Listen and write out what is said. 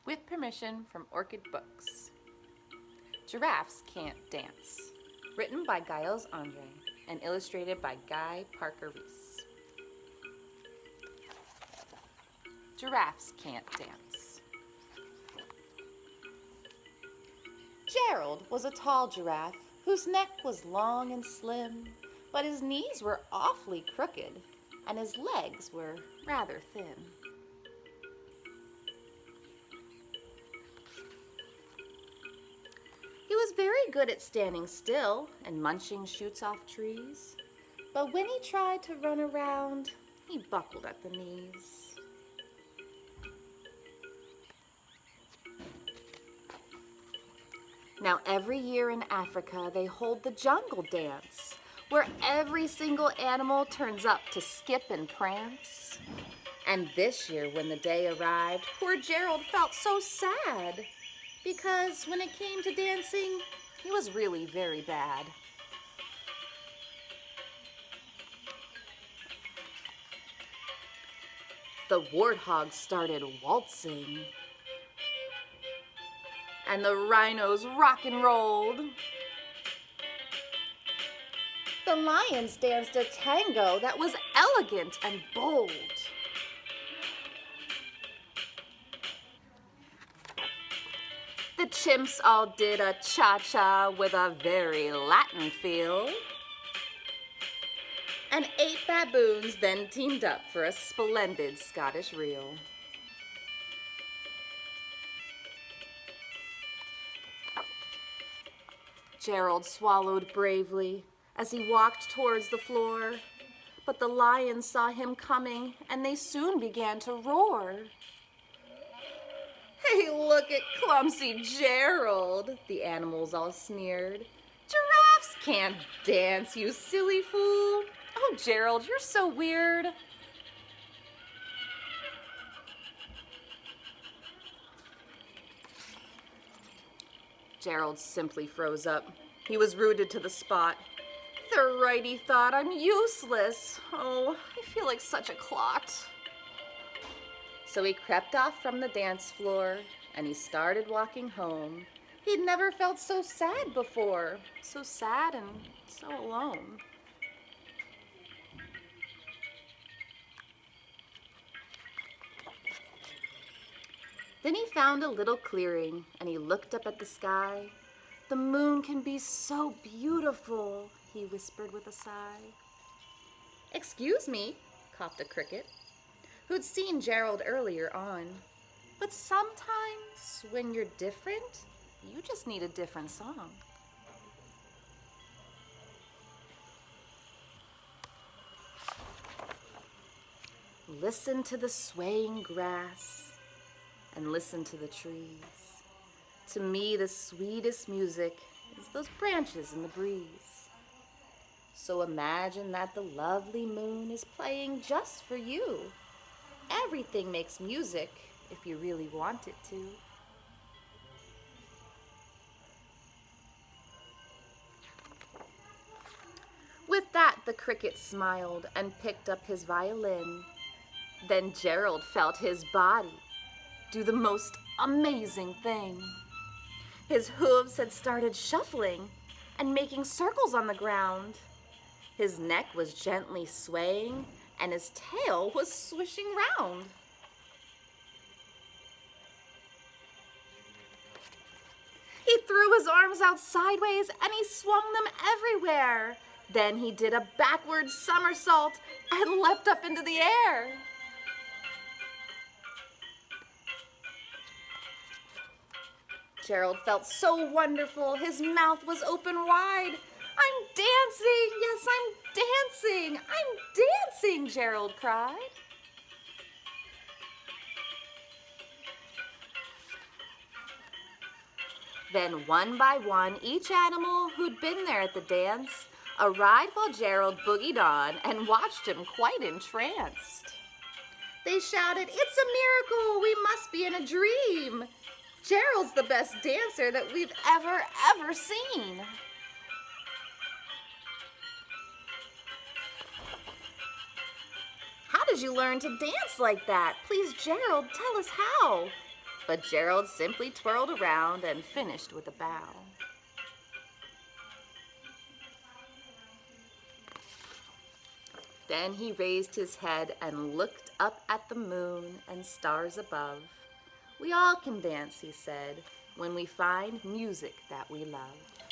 with permission from Orchid Books. Giraffes Can't Dance, written by Giles Andreae and illustrated by Guy Parker Reese. Giraffes Can't Dance. Gerald was a tall giraffe whose neck was long and slim, but his knees were awfully crooked and his legs were rather thin. He was very good at standing still and munching shoots off trees, but when he tried to run around, he buckled at the knees. Now every year in Africa they hold the jungle dance, where every single animal turns up to skip and prance. And this year when the day arrived, poor Gerald felt so sad, because when it came to dancing, he was really very bad. The warthogs started waltzing, and the rhinos rock and rolled. The lions danced a tango that was elegant and bold. The chimps all did a cha-cha with a very Latin feel. And 8 baboons then teamed up for a splendid Scottish reel. Gerald swallowed bravely as he walked towards the floor, but the lions saw him coming and they soon began to roar. "Hey, look at clumsy Gerald," the animals all sneered. "Giraffes can't dance, you silly fool. Oh, Gerald, you're so weird." Gerald simply froze up. He was rooted to the spot. "They're right," he thought. "I'm useless. Oh, I feel like such a clot." So he crept off from the dance floor and he started walking home. He'd never felt so sad before, so sad and so alone. Then he found a little clearing and he looked up at the sky. "The moon can be so beautiful," he whispered with a sigh. "Excuse me," coughed a cricket, who'd seen Gerald earlier on, "but sometimes when you're different, you just need a different song." Listen to the swaying grass and listen to the trees. To me, the sweetest music is those branches in the breeze. So imagine that the lovely moon is playing just for you. Everything makes music if you really want it to. With that, the cricket smiled and picked up his violin. Then Gerald felt his body do the most amazing thing. His hooves had started shuffling and making circles on the ground. His neck was gently swaying and his tail was swishing round. He threw his arms out sideways and he swung them everywhere. Then he did a backward somersault and leapt up into the air. Gerald felt so wonderful, his mouth was open wide. "I'm dancing, yes, I'm dancing, I'm dancing," Gerald cried. Then one by one, each animal who'd been there at the dance arrived while Gerald boogied on and watched him quite entranced. They shouted, "It's a miracle, we must be in a dream. Gerald's the best dancer that we've ever seen." "How did you learn to dance like that? Please, Gerald, tell us how." But Gerald simply twirled around and finished with a bow. Then he raised his head and looked up at the moon and stars above. We all can dance, he said, when we find music that we love.